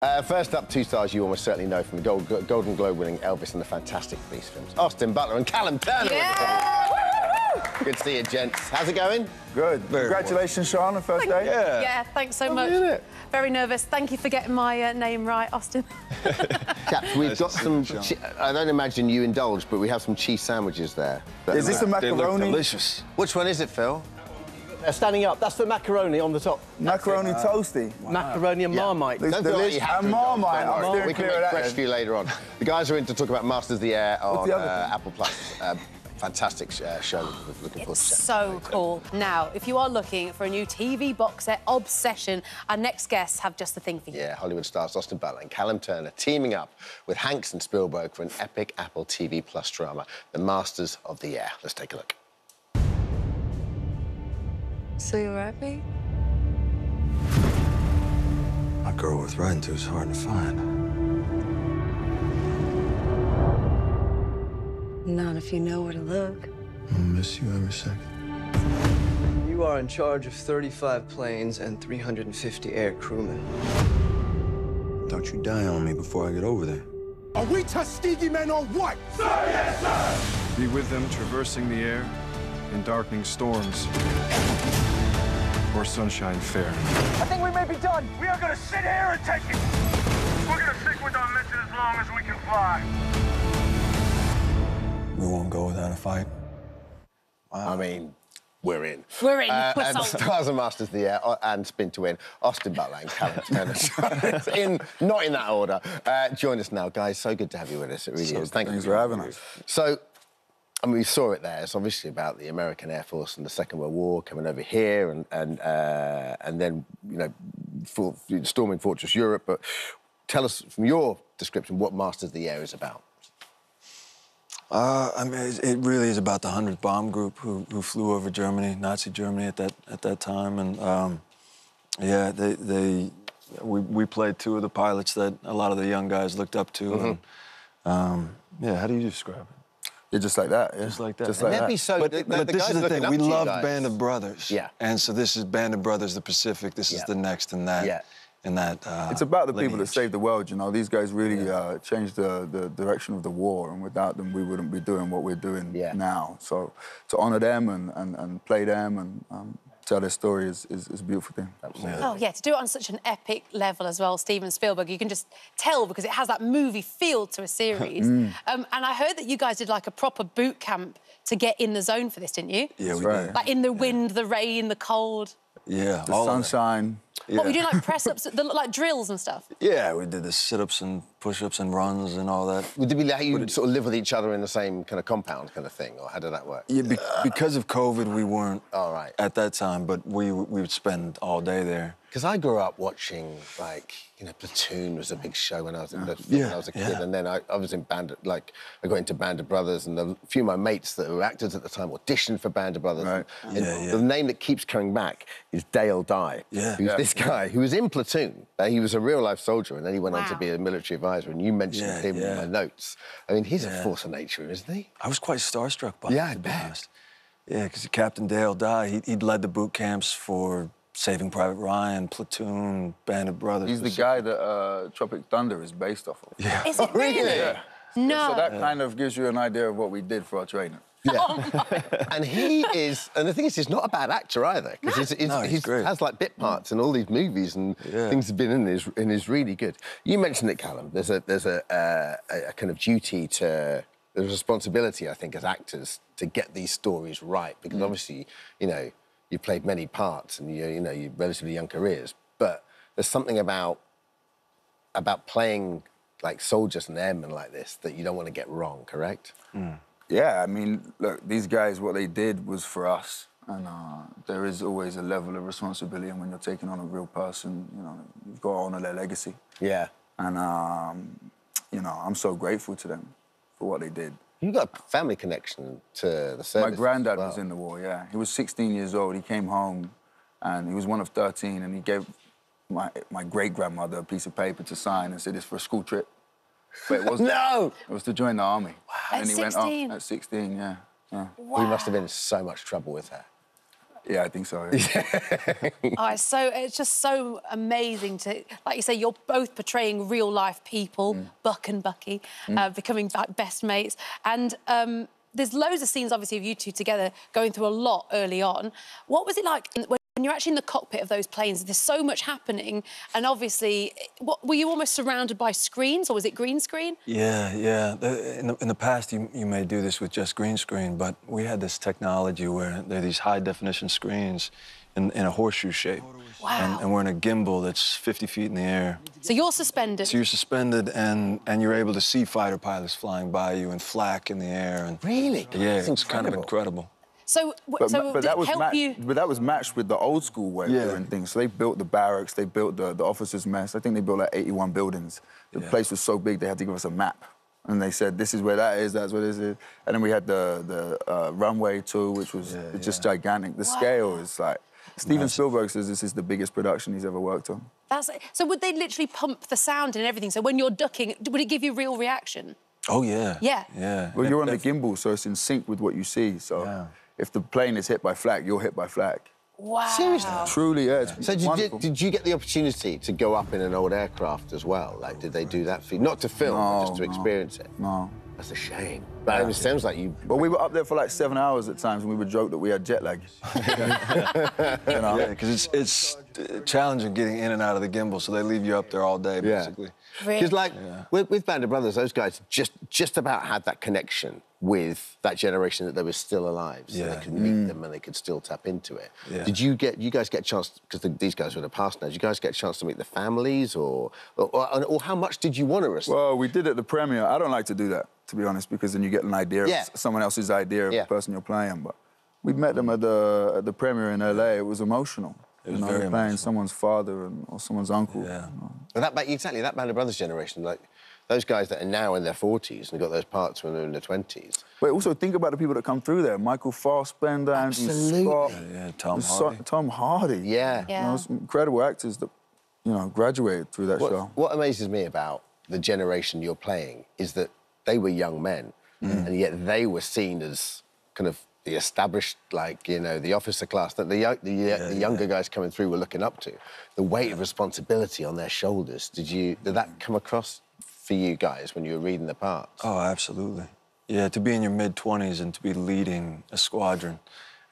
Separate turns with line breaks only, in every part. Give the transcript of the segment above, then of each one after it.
First up, two stars you almost certainly know from the Golden Globe-winning Elvis and the Fantastic Beasts films. Austin Butler and Callum Turner.
Yeah!
Good to see you, gents. How's it going?
Good. Congratulations, Sean, on the first day.
Yeah, thanks so much. Very nervous. Thank you for getting my name right, Austin.
Chaps, we've got some... I don't imagine you indulge, but we have some cheese sandwiches there.
Is this the macaroni?
They look delicious.
Which one is it, Phil?
Standing up, that's the macaroni on the top.
Macaroni toasty.
Wow. Macaroni and Marmite.
Don't feel like you have to
Marmite.
indulge. We can make fresh for you later on. The guys are in to talk about Masters of the Air on Apple Plus. Fantastic show. Looking forward to it.
So cool. Now, if you are looking for a new TV box set obsession, our next guests have just the thing for you.
Yeah, Hollywood stars Austin Butler and Callum Turner teaming up with Hanks and Spielberg for an epic Apple TV Plus drama, The Masters of the Air. Let's take a look.
So you're happy?
A girl worth writing to is hard to find.
Not if you know where to look.
I'll miss you every second.
You are in charge of 35 planes and 350 air crewmen.
Don't you die on me before I get over there.
Are we Tuskegee men or what? Sir, yes, sir!
Be with them traversing the air in darkening storms or sunshine fair.
I think we may be done. We are gonna sit here and take it. We're gonna stick with our mission as long as we can fly.
We won't go without a fight.
Wow. I mean, we're in.
We're in. We're
and
sold.
stars of Masters of the Air and Spin to Win, Austin Butler and Callum Turner. Not in that order. Join us now, guys. So good to have you with us. It really is.
Thanks for having us.
So, I mean, we saw it there. It's obviously about the American Air Force and the Second World War coming over here and then, you know, storming Fortress Europe. But tell us, from your description, what Masters of the Air is about.
I mean, it really is about the 100th Bomb Group who flew over Germany, Nazi Germany at that time, and yeah, we played two of the pilots that a lot of the young guys looked up to, and yeah, how do you describe it?
Yeah, just like that. Yeah.
Just like that.
Just like that.
So,
but
the
this
guys
is the thing. We loved Band of
of
Brothers.
Yeah.
And so this is Band of Brothers, the Pacific. This is the next in that.
Yeah.
In that.
It's about the people that
lineage.
saved the world, you know. These guys really changed the direction of the war, and without them, we wouldn't be doing what we're doing now. So to honour them and play them and tell their story is a beautiful thing.
Absolutely.
Oh, yeah, to do it on such an epic level as well, Steven Spielberg, you can just tell because it has that movie feel to a series. And I heard that you guys did, like, a proper boot camp to get in the zone for this, didn't you?
Yeah, we did.
Like, in the wind, the rain, the cold.
Yeah,
The sunshine.
What, were you doing, like, press-ups, like, drills and stuff?
Yeah, we did the sit-ups and push-ups and runs and all that.
Would it be like you sort of live with each other in the same kind of compound kind of thing, or how did that work?
Yeah, because of COVID, we weren't
right.
at that time, but we would spend all day there.
Because I grew up watching, like, you know, Platoon was a big show when I was, when I was a kid, and then I was in I got into Band of Brothers, and a few of my mates that were actors at the time auditioned for Band of Brothers.
Right.
And the name that keeps coming back is Dale Dye, who's this guy who was in Platoon. He was a real-life soldier, and then he went on to be a military advisor, and you mentioned him in my notes. I mean, he's a force of nature, isn't he?
I was quite starstruck by him, to be honest. Yeah, because Captain Dale Dye, he'd led the boot camps for Saving Private Ryan, Platoon, Band of Brothers.
He's the guy that Tropic Thunder is based off of.
Yeah.
Is it really?
Yeah.
No.
So that kind of gives you an idea of what we did for our training.
Yeah. And he is, and the thing is, he's not a bad actor either, because he has like bit parts in all these movies and things have been in is really good. You mentioned it, Callum. There's a kind of duty to, there's a responsibility, I think, as actors to get these stories right, because obviously, you know, you've played many parts and you know, you've relatively young careers, but there's something about playing like soldiers and airmen like this that you don't want to get wrong, correct?
Yeah, I mean, look, these guys, what they did was for us. And there is always a level of responsibility, and when you're taking on a real person, you know, you've got to honour their legacy.
Yeah.
And, you know, I'm so grateful to them for what they did.
You've got a family connection to the service.
My granddad was in the war, yeah. He was 16 years old. He came home, and he was one of 13, and he gave my great-grandmother a piece of paper to sign and said it's for a school trip. But it wasn't.
No!
It was to join the army.
Wow.
And he
16?
went off at 16, yeah.
Wow. He must have been in so much trouble with her.
Yeah, I think so. Yeah.
It's just so amazing to, like you say, you're both portraying real life people, Buck and Bucky, becoming like best mates, and there's loads of scenes, obviously, of you two together going through a lot early on. What was it like when you're actually in the cockpit of those planes? There's so much happening, and obviously, were you almost surrounded by screens, or was it green screen?
Yeah, yeah. In the past, you may do this with just green screen, but we had this technology where there are these high-definition screens in a horseshoe shape.
Wow.
And we're in a gimbal that's 50 feet in the air.
So you're suspended?
So you're suspended, and you're able to see fighter pilots flying by you and flak in the air. And
really?
Yeah, it's kind of incredible.
So,
but that was matched with the old school way of doing things. So they built the barracks, they built the officers' mess. I think they built like 81 buildings. The place was so big they had to give us a map. And they said, this is where that is, that's where this is. And then we had the runway too, which was just gigantic. The scale is like... Steven Spielberg says this is the biggest production he's ever worked on.
So would they literally pump the sound and everything? So when you're ducking, would it give you real reaction?
Oh, yeah.
Yeah?
Yeah.
Well, you're on the gimbal, so it's in sync with what you see. So if the plane is hit by flak, you're hit by flak.
Wow.
Seriously?
Truly, yeah.
So did you get the opportunity to go up in an old aircraft as well? Like, did they do that for you? Not to film, but just to experience it?
No.
That's a shame. But it sounds like you...
Well, we were up there for like 7 hours at times, and we would joke that we had jet lag. You know?
Yeah, because it's challenging getting in and out of the gimbal, so they leave you up there all day, basically.
Because, like, with Band of Brothers, those guys just about had that connection with that generation that they were still alive, so they could meet them and they could still tap into it. Yeah. Did you guys get a chance, because these guys were the past now, did you guys get a chance to meet the families, or how much did you want to receive?
Well, we did at the premiere. I don't like to do that, to be honest, because then you get an idea of someone else's idea of the person you're playing. But we met them at the premiere in LA. It was emotional.
It was very
playing
emotional.
someone's father or someone's uncle.
Yeah.
Well, that Band of Brothers generation, like those guys that are now in their 40s and got those parts when they're in their 20s.
But also think about the people that come through there. Michael Fassbender, Andrew Scott.
Yeah, Tom Hardy.
Tom Hardy.
Yeah.
You know, some incredible actors that, you know, graduated through that show.
What amazes me about the generation you're playing is that they were young men, and yet they were seen as kind of the established, like, you know, the officer class that the younger guys coming through were looking up to. The weight of responsibility on their shoulders. Did that come across for you guys when you were reading the parts?
Oh, absolutely. Yeah, to be in your mid-20s and to be leading a squadron,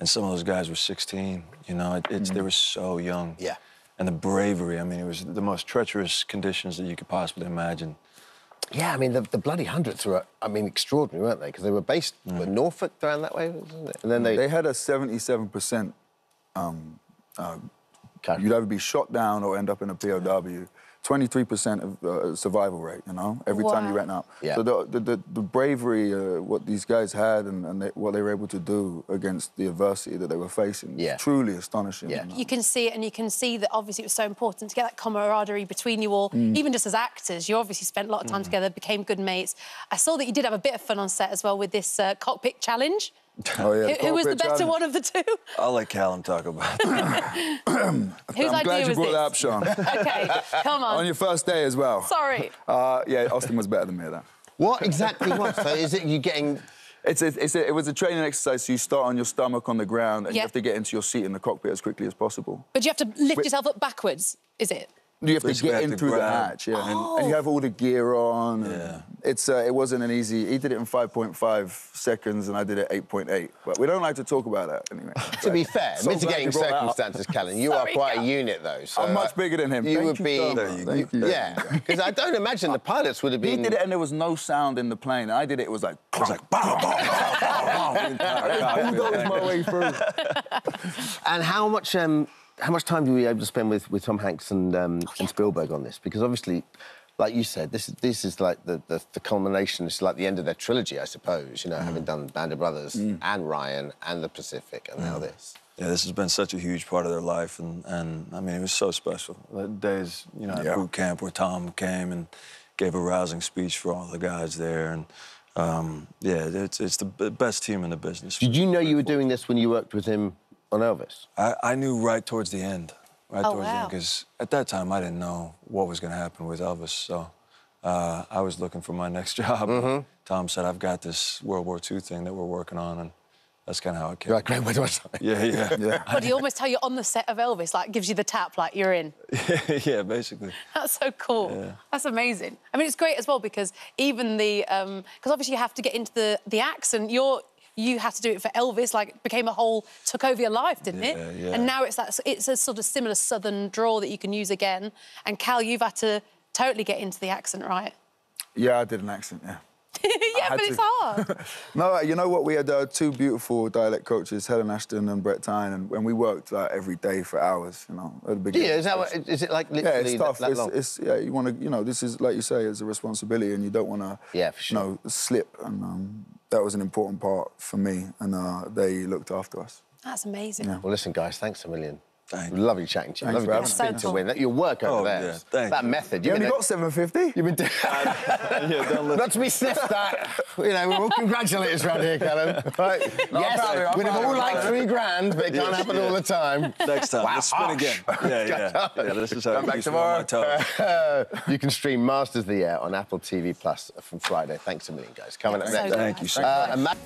and some of those guys were 16, you know, they were so young.
Yeah.
And the bravery, I mean, it was the most treacherous conditions that you could possibly imagine.
Yeah, I mean, the bloody hundreds were, I mean, extraordinary, weren't they? Because they were based in Norfolk, around that way, wasn't it? And then
they had a 77%. You'd either be shot down or end up in a POW. 23% of survival rate, you know, every time you went up. Yeah. So the bravery, what these guys had and what they were able to do against the adversity that they were facing is truly astonishing.
Yeah. You can see it, and you can see that obviously it was so important to get that camaraderie between you all, even just as actors. You obviously spent a lot of time together, became good mates. I saw that you did have a bit of fun on set as well with this cockpit challenge.
Oh, yeah.
Who was the better one of the two?
I'll let Callum talk about it.
I'm glad you brought that up, Sean.
OK, come on.
On your first day as well.
Sorry.
Yeah, Austin was better than me at that.
What exactly was? So is it you getting...
It was a training exercise, so you start on your stomach on the ground and you have to get into your seat in the cockpit as quickly as possible.
But you have to lift yourself up backwards, is it?
You have to get in through the hatch, and you have all the gear on.
Yeah.
It wasn't an easy... He did it in 5.5 seconds, and I did it 8.8. But we don't like to talk about that, anyway.
To be fair, mitigating circumstances, Callum, you are quite a unit, though. So
I'm much bigger than him.
You would
be... Thank you.
Yeah, because I don't imagine the pilots would have been...
He did it, and there was no sound in the plane. I did it, it was like... It was like... I bulldozed my way through.
And how much time were you able to spend with Tom Hanks and Spielberg on this? Because obviously, like you said, this is like the culmination. It's like the end of their trilogy, I suppose. You know, having done Band of Brothers and Ryan and The Pacific and now this.
Yeah, this has been such a huge part of their life, and I mean, it was so special. The days, you know, at boot camp where Tom came and gave a rousing speech for all the guys there, and yeah, it's the best team in the business.
Did you know you were doing this when you worked with him on Elvis?
I knew right towards the end, because at that time I didn't know what was going to happen with Elvis, so I was looking for my next job. Tom said, I've got this World War II thing that we're working on, and That's kind of how it came.
You're like, great, where do I sign?
Yeah.
But he almost tell you on the set of Elvis, like, gives you the tap, like, you're in.
Yeah, basically.
That's so cool.
Yeah.
That's amazing. I mean, it's great as well because even the... Because obviously you have to get into the accent. You had to do it for Elvis, like, it became a whole... Took over your life, didn't it?
Yeah.
And now it's a sort of similar southern drawl that you can use again. And, Cal, you've had to totally get into the accent, right?
Yeah, I did an accent, yeah.
Yeah, but it's hard.
No, you know what? We had two beautiful dialect coaches, Helen Ashton and Brett Tyne, and we worked like every day for hours, you know, at the beginning.
Yeah, is it like literally
it's tough.
that long?
Yeah, you want to, you know, this is, like you say, it's a responsibility and you don't want to,
yeah, for sure.
you know, slip. And that was an important part for me, and they looked after us.
That's amazing.
Yeah.
Well, listen, guys, thanks a million.
Thank you.
Lovely chatting to you.
Thanks
Lovely
for having
to win. Your work over there.
Yeah, thank
that
you.
method.
You only got 750?
You've been doing...
Yeah, don't let...
Not to be sniffed at. You know, we're all congratulators around here, Callum. Right?
No,
yes, we'd have all like $3,000, but it can't happen all the time.
Next time,
Wow,
let's spin again. Yeah, this is how
Come back tomorrow.
You can stream Masters of the Air on Apple TV Plus from Friday. Thanks a million, guys. Coming up next.
Thank you so much.